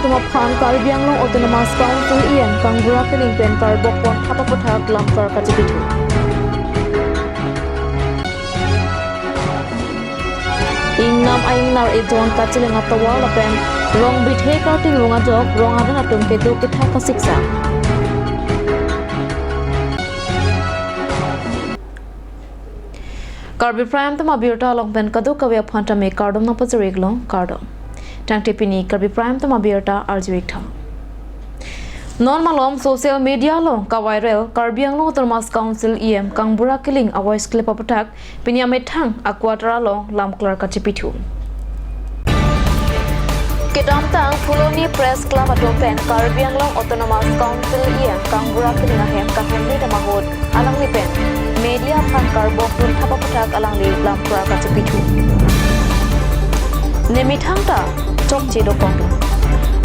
tuma phan Karbiang Long Autonomous Council ian Kangbura Keling pen Karbok pon thapa pathak lamkar kachipitu. Ingnam aingnar edon kachiling atawa lapen rong bithe karting runga jok rong adan atum ketu kitha kasiksa. Karbi Prime tama birta long pen kadu kawya phanta me kardom na pajarik long kardom. Tang tipini Karbi Prime tama birta arjuik tha. Non malom social media long ka viral Karbiang Long Autonomous Council EM Kangbura Keling avoice clip apatak pinya methang akwatra long lamklar kachipitu. Kedamtang Fuloni Press Club atompen Karbiang Long Autonomous Council EM Kangbura Keling ahem kahemni damahod alang lipen media phan karbok tun thapa patak alang li lamklar kachipitu. Nemithang ta chok chedo kong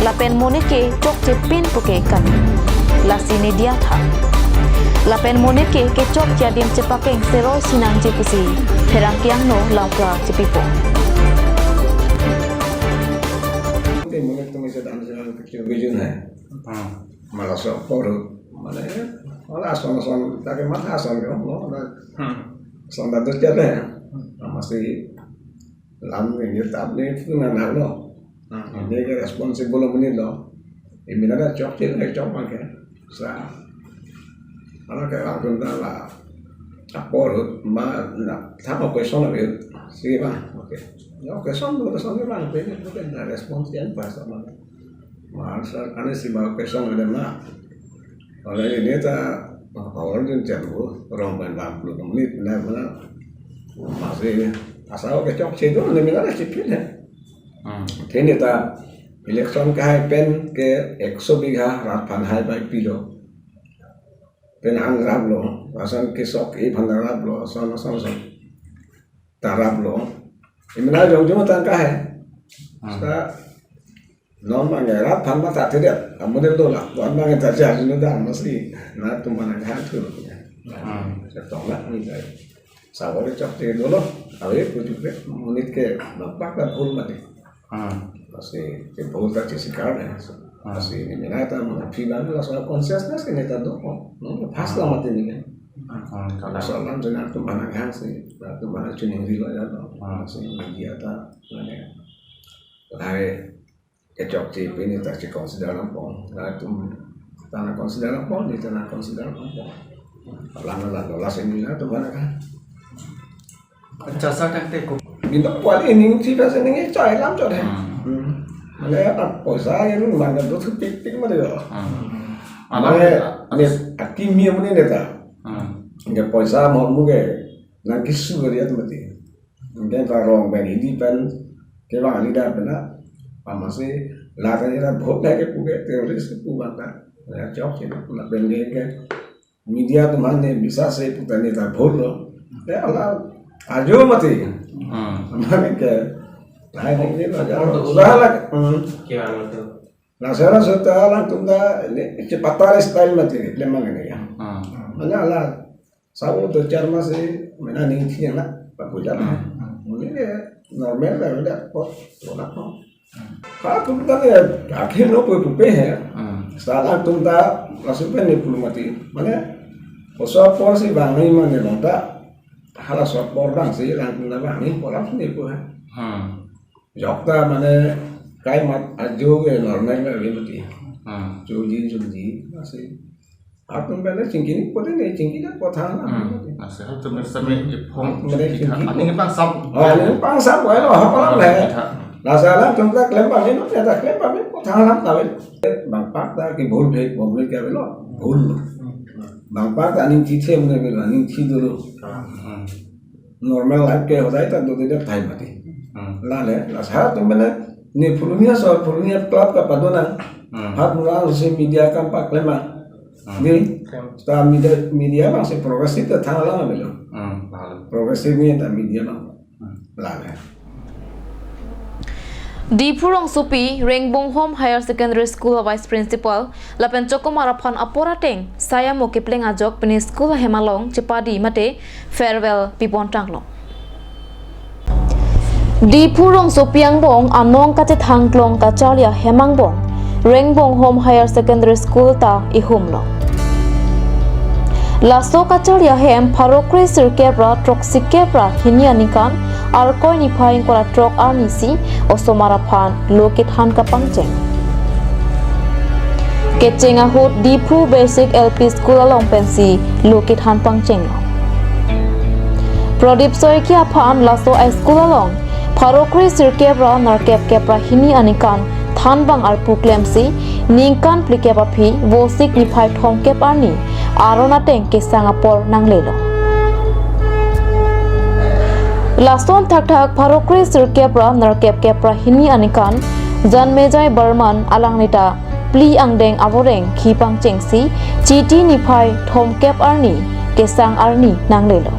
lapen moneke chok che pin puke kan lasine dia tha lapen moneke ke chok kya dim che pakeng sero sinang je pusi pherang kyang no lampra che pipo cái monet तो मैं से दान से किसी विजन है malah sopor mana ya malah son tak mata son kan no son dah terjadi masih lam ini tak ni tu nak no ini ke responsible ni lo ini ada job cek job kan sa malah ke orang tu lah apor ma nak apa question apa sih bang okey ya question tu bang bukan respons yang pas sama masa kan si mau question ada mana kalau ini ta orang yang jauh orang main 40 menit nak mana masih asal ke job cek tu ni ada sipil ya thế này ta election cái hai pen cái 100 bighah rapan hai baik pilo pen ang rab lo asan ke sok e phan rab lo asan tarab lo imna jong jong tan ka hai sa non ma ngai rab phan ma ta thế đẹp model do la wan ma ngai ta ja ni da ma si na tu ma na ha thu lo sẽ tổng lại như vậy sau đó chọc thì đó lo ở đây của chúng ta monit ke nó bắt là full mà đi masih timbul tak sekarang ya masih ini nata filan lah soal consciousness kan itu tuh pas lah mati ini kan kalau soal jangan tu mana kan sih tu mana cuning riwa ya tuh masih media ta mana hai kecok cip ini tak consider apa lah tu tanah consider apa ni tanah consider apa lama las ini lah tu mana kan jasa tak teko minta kuat ini sih bahasa ini coy lắm cho đấy mana ya apa saya ini mana tuh tipik mana ya mana kimia mana ni ta nggak poisa mau muge nanti sudah dia tu mati mungkin kalau orang ini pen kalau ini dah benar masih latar dia बहुत है के पूरे teroris itu bangsa ya job sih nak benda ke media tu mana bisa saya putar ni tak boleh ya Allah ajo mati mana ke lain ini aja usaha lah gimana tuh nah sekarang setelah tunda ini cepat style mati lemang ini ya mana lah sawo tu cara masih mana nih sih nak pak pujar mungkin normal lah udah kok tolak no kalau tunda ya akhir no pupe ya setelah tunda langsung nih belum mati mana kosong porsi bangai mana nonta hala support bang sih langsung nabang ini pola sini pun jokta mana kai mat ajo ke normal lah begitu cuci masih apa benda cingkini pada ni cingkini potong lah masih tu bersama ipong mana ini bang sam ini pangsa boleh loh apa lah masalah contoh kelempar ni nak ada kelempar ni potong lah tahu bang pak dah ke bol ke belo bol bang pak dah ni cicem ni belo ni cidu normal life के होता है तो दो दिन टाइम आती लाले लासार तो मैंने ने पुरुनिया क्लब का पदोना हाथ मुरा उसे मीडिया का पाक लेमा नहीं तो मीडिया masih progresif तो था लगा मिलो progresif ni tak media bang लाले Di Purong Supi, Rengbong Home Higher Secondary School Vice Principal, Lapen Choko Maraphan Aporateng, saya mo kipling ajok peni school Hemalong, Cepadi mate, farewell Pipon Tanglong. Di Purong Supiang Bong, Anong Kate Tanglong Kachalia Hemangbong, Rengbong Home Higher Secondary School ta ihumlo. Laso kacharia hem Pharokri Sirkebra Trok Sikebra Hinianikan Arkoi Nipain Kora Trok Arnisi Osomara Phan Lokit Han Kapangcheng. Kechenga Hut Dipu Basic LP School along Pensi Lokit Han Pangcheng. Pradip Soikia Phan Laso High School along Pharokri Sirkebra Narkep Kepra Hinianikan Thanbang Arpu Klemsi Ningkan Plikeba Phi Vosik Nipai Thongkep Arni Arona Teng ke Singapore nang lelo. Laston thak Pharokri Sirkebra Narkep Kepra Hini Anikan Janmejai Burman Alang Nita Pli Angdeng Avoreng Khipang Chengsi Chiti Nipai Thongkep Arni ke Sang Arni nang lelo.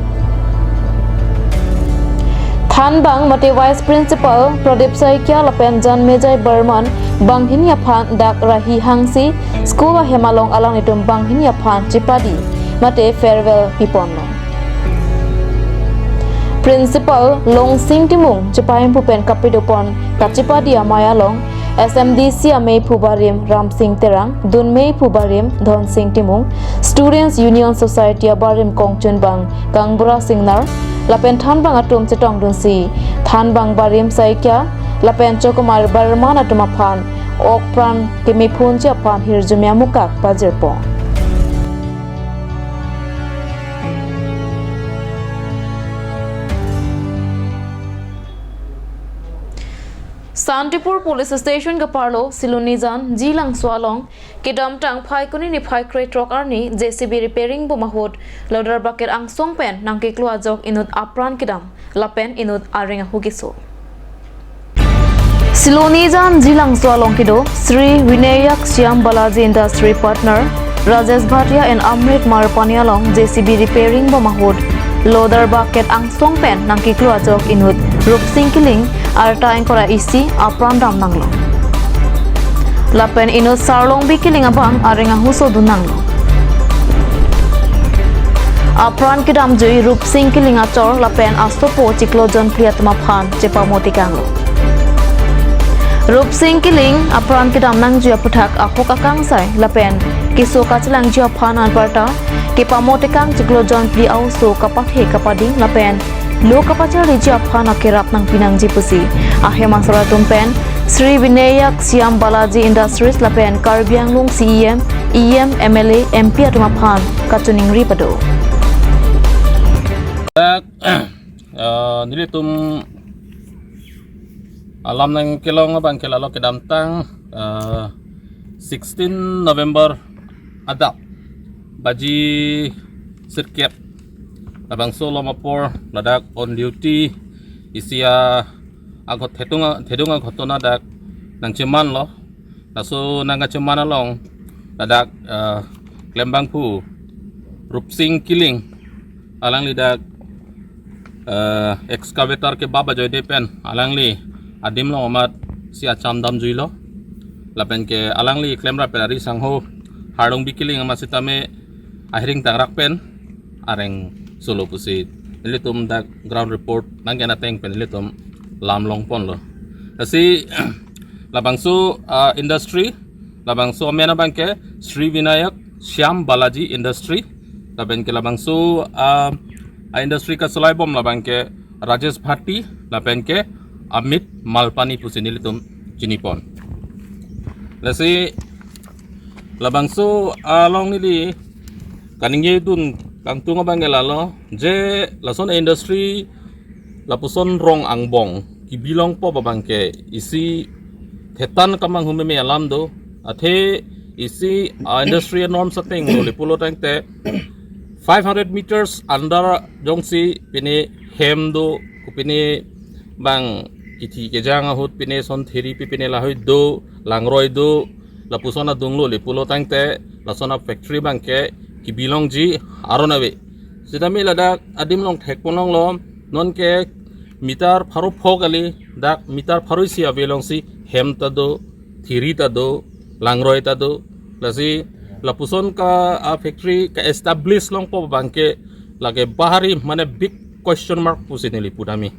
Thanbang Mate Vice Principal Pradip Saikia Lapen Janmejai Burman Banghini Aphan Dak Rahi Hangsi School Hemalong Alang Nitum Banghini Aphan Chipadi Mate Farewell Piponno Principal Long Sing Timung Chipayim Pupen Kapidopon Kachipadi Amayalong SMDC Amei Pubarim Ram Singh Terang Dunmei Pubarim Dhon Singh Timung Students Union Society Abarim Kongchun Bang Kangbura Singnar Lapen Thanbang Atum Chetong Dunsi Thanbang Barim Saikia Lapen Chokumar Barman Atumaphan Okpran Kimipun Japan Hirjumya Mukak Pajirpo Santipur Police Station Gaparlo Silunizan Jilang Swalong Kidam Tang Phaikuni ni Phaikre Trok Arni JCB repairing bomahot Loader Bucket Ang Songpen nang Kiklua Jok inut Apran Kidam Lapen inut Aringa Hugiso Silonizan Jilang Swalong Kido Sri Vinayak Shyam Balaji Industry Partner Rajesh Bhatia and Amrit Marpanialong JCB repairing bomahot Loader Bucket Ang Songpen nang Kiklua Jok inut Rup Singkiling Arta Engkora isi Apran Dam Nanglo Lapen inut Sarlong Bikiling Abang Aringa Huso Dunanglo Apran Kidam Jui Rup Singkiling Achor Lapen Astopo Chiklojon Priatma Phan Chepa Motikanglo Rup Singkiling Apran Kidam Nang Jua Puthak Ahok Akangsai Lapen Kiso Kachilang Jua Phan Anparta Kepa Motikang Chiklojon Pri Auso Kapathe Kapading Lapen Lo kapachari Jua Phan Akirap nang Pinang Jipusi Ahema Suratumpen Sri Vinayak Shyam Balaji Industries Lapen Karbianglung CEM EM MLA MP Atuma Phan Kachuning Ripado Nilitum alam nang kilong bang kilalo kidamtang 16 November adap baji sirkep abang solo mapor ladak on duty isia agot thedunga ghotona dak nang chiman lo naso nanga chiman along ladak klembang pu rupsing kiling alang lidak excavator ke baba joy depen alangli adim lo amat si achamdam juilo lapen ke alangli klemra perari sangho hardong bikiling amasitame ahiring tangrak pen areng solo pusit nilitum dak ground report nanggana teng pen nilitum lamlong pon lo kasi labangsu industry labangsu amena bangke Sri Vinayak Shyam Balaji Industry lapen ke labangsu industry ka sulai bom labang ke Rajesh Bhatti lapen ke Amit Malpani pusinili tum jinipon lasi labang so along nili kaningye dun kang tunga bangelalo je lason industry lapuson rong angbong kibilong po babang ke isi thetan kamang humeme alam do athe isi industry norm setting lo lipulo tangte 500 meters under jongsi pini hem do kupini bang kiti kejang ahut pini son theri pini lahoy do langroy do lapusona dunglo lipulo tangte lasona factory bang ke kibilong ji aronawe sidami ladak adim long thekponong lo non ke mitar pharu phogali dak mitar pharu si avelong si hem ta do theri ta do langroy ta do lasi lapuson ka factory ka establish long po bangke lage bahari mane big question mark pusinili pudami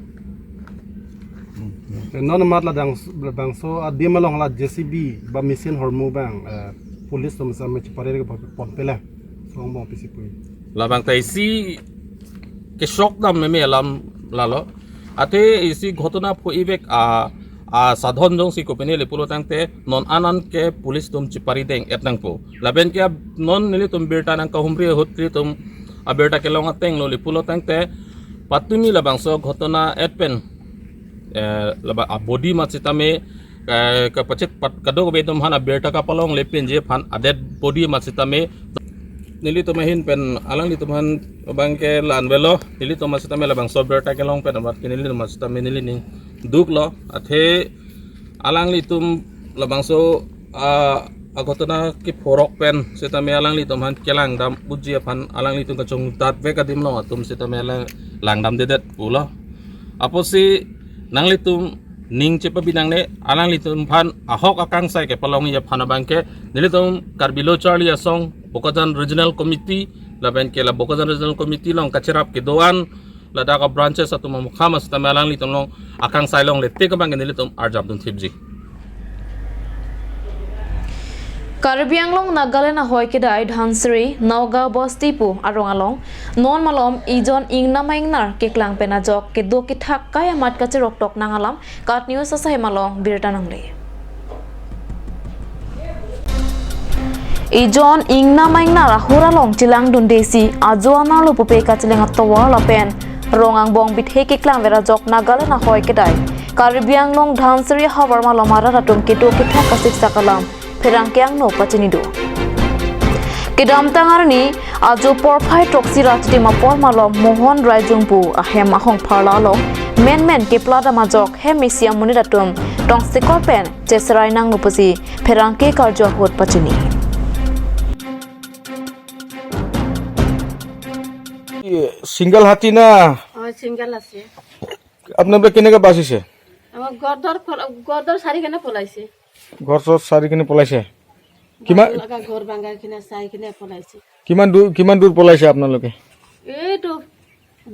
non mat la dang so adim malong la JCB ba mesin hormu bang police tom sa me chipare ke pon pela so bong pisi pui labang tai si ke shock dam me alam lalo ate isi ঘটনা পইবেক সাধন জং si kopene le pulo tangte non anan ke police tum chipari deng etnang po laben ke non nili tum berta nang ka humri hotri tum aberta ke longa teng lo le pulo tangte patuni labang so ঘটনা etpen laba body machitame ka pachet pat kado be tum hana berta ka palong le pen je phan adet body machitame nili to mahin pen alang li tuman bangke lan velo nili to masita me labang sober ta kelong pen abat kinili to masita me nili ning duk lo athe alang li tum labang so agotona ki forok pen sita me alang li tuman kelang dam buji pan alang li tum ka chung tat ve ka dim lo tum sita me lang dam dedet ulo apo si nang li tum ning cepa binang ne alang li tum phan ahok akang sai ke palong ya phana bangke nili tum karbilo charlie asong Bokajan Regional Committee laban ke la Bokajan Regional Committee long kacerap ke doan la daga branches atau mamukhamas tamalang litong long akang sailong le teka bang nilitom arjab dun thibji Karbianglong Nagaland hoy kedai Dhansri Nauga Bostipu Arongalong non malom ijon ingna maingnar ke klang penajok ke do ki thak kaya mat ka cherok tok nangalam kat news sa hemalong birtanangle ijon ingna maingna rahuralong chilang dundesi ajoana lo pupe ka chilenga towa lapen rongang bong bithe ke klang vera jok Nagaland hoy kedai Karbianglong Dhansri habar malomara ratum ke do ki thak ka siksa kalam Perang kyang no pachinido. Kedam tangarni ajo porphai toksi rajdi mapor malom Mohon Raijungpu ahem ahong pharlalong men ke plada majok he mesia muniratum tong sikor pen chesrai nang upusi perang ke karjo hot pachini. Single হাতি না সিঙ্গেল আছে আপনাদের কেনেকে বাঁচিছে আমার গদর সারি কেনে পলাইছে ঘর চর সারি কিনে পলাইছে কিমান লগা ঘর ভাঙা কিনে চাই কিনে পলাইছে কিমান দূৰ পলাইছে আপোনালোকে এইটো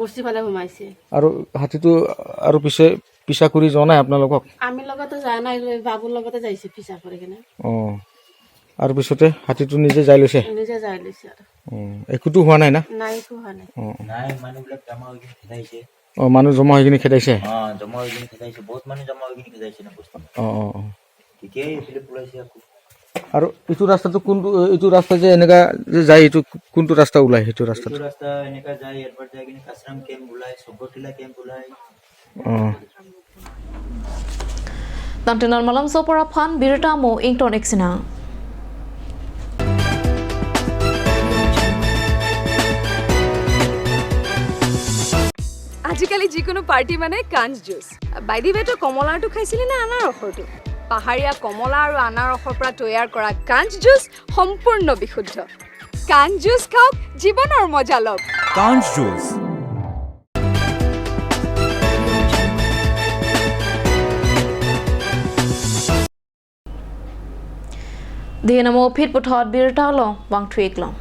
বস্তি ফালে সোমাইছে আৰু হাতীটো আৰু পিছা কৰি যোৱা নাই আপোনালোকক আমি লগতে যা নাই বাবুৰ লগতে যাইছে পিছা কৰি কিনে আৰু পিছতে হাতীটো নিজে যাই লৈছে আৰু একোটো হোৱা নাই না নাই একো হোৱা নাই মানুহবিলাক জমা হৈ কিনে খেদাইছে মানুহ জমা হৈ কিনে খেদাইছে জমা হৈ কিনে খেদাইছে বহুত মানুহ জমা হৈ কিনে খেদাইছে না বস্তু তেতিয়াই এইফালে পলাইছে আকৌ আৰু এইটো ৰাস্তাটো কোনটো এইটো ৰাস্তা যে এনেকা যে যায় এইটো কোনটো ৰাস্তা ওলাই সেইটো ৰাস্তা এনেকা যায় এবাৰ যায় কিনে কাছৰাম কেম্প ওলাই চবটিলা কেম্প ওলাই Tantunan malam sopora phan birtamo ington exina আজিকালি যিকোনো পাৰ্টি মানে কাঞ্জ জুচ বাই দি ৱে তো কমলাটো খাইছিলি না আনাৰ ৰসটো পাহাৰীয়া কমলা আৰু আনাৰ ৰসৰ পৰা তৈয়াৰ কৰা কাঞ্জ জুচ সম্পূৰ্ণ বিশুদ্ধ কাঞ্জ জুচ খাওক জীৱনৰ মজা লওক কাঞ্জ juice Dinamo phit puthot birta long wang thuik long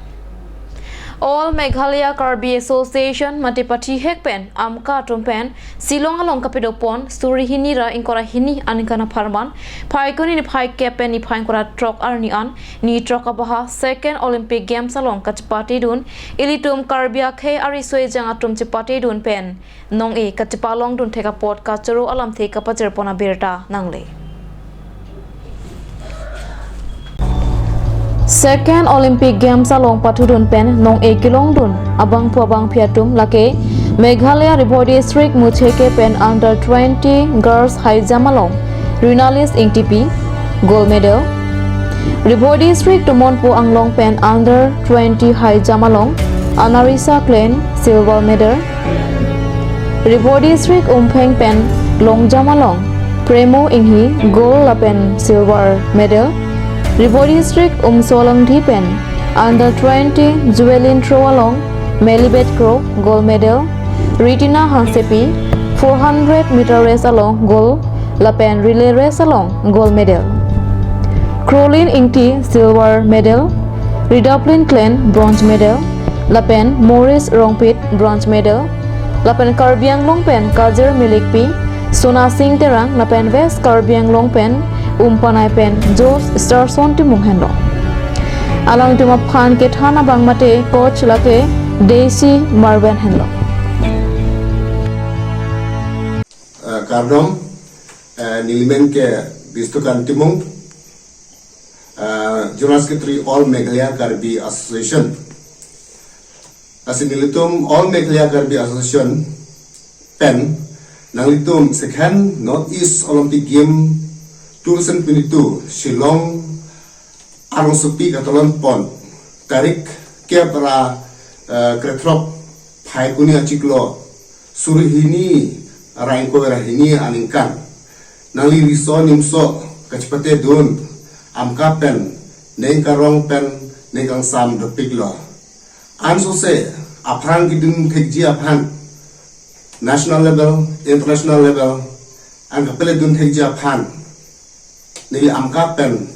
All Meghalaya Karbi Association Matipati Hekpen Amka Tumpen Silong along Kapidopon Surihini ra inkora hini anikana farman Paikoni ni pai kepen ni painkora trok arni an ni trok abaha second Olympic Games along kachpati dun ilitum Karbia khe ari soi janga tum chipati dun pen nong e kachpalong dun theka pot kachuru alam theka pacher pona birta nangle Second Olympic Games along patudun pen nong e kilong dun abang puabang piatum lake Meghalaya Riboi District mucheke pen under 20 girls high jump along Rinalis ingtp gold medal Riboi District tumonpu anglong pen under 20 high jump along Anarisa Klein silver medal Riboi District umpeng pen long jump along Premo inghi gold lapen silver medal Riboi District Solong Dipen under 20 Jewelin throw along Melibet Crow gold medal Ritina Hansepi 400 meter race along gold Lapen relay race along gold medal Crowlin Ingti silver medal Redoblin Clan bronze medal Lapen Morris Rongpit bronze medal Lapen Karbianglong pen Kazir Milikpi Sona Singh terang lapen West Karbi Anglong pen umpanai pen Jos Starson ti munghenlo. Alang tuma phan ke thana bangmate coach lake Daisy Marwan henlo. Kardom nilimen ke bistukan timung General Secretary All Meghalaya Karbi Association. Asinilitum All Meghalaya Karbi Association pen nanglitum second Northeast Olympic Game 2022 Shillong Arong Supi Katolon Pon tarik ke para kretrop pai kuni aciklo surihini raingko rahini aningkan nangli riso nimso kacipate dun amka pen nengkarong pen nengkang sam dopiklo anso se aphan kidun thekji aphan national level international level ang kapele dun thekji aphan nili amka pen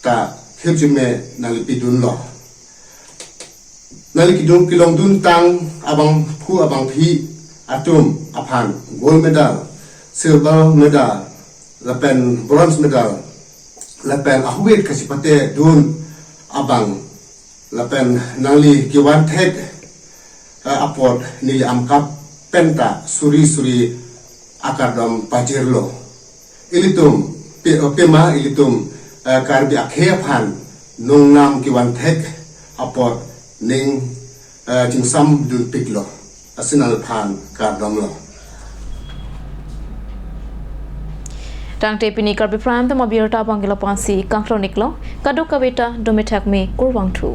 ta hibjime nali pidun lo nali kidung kilong dun tang abang pu abang phi atum aphan gold medal silver medal lapen bronze medal lapen ahwit kasipate dun abang lapen nali kiwan thek apot nili amkap penta suri akardom pajirlo ilitum pema ilitum karbi akhephan nung nam kiwan thek apot ning jingsam dun piklo asinal phan kardom lo Tang te pini Karbi Prime to mabirta bangila pansi kankro niklo kadok kaweta domithak me kurwang thu.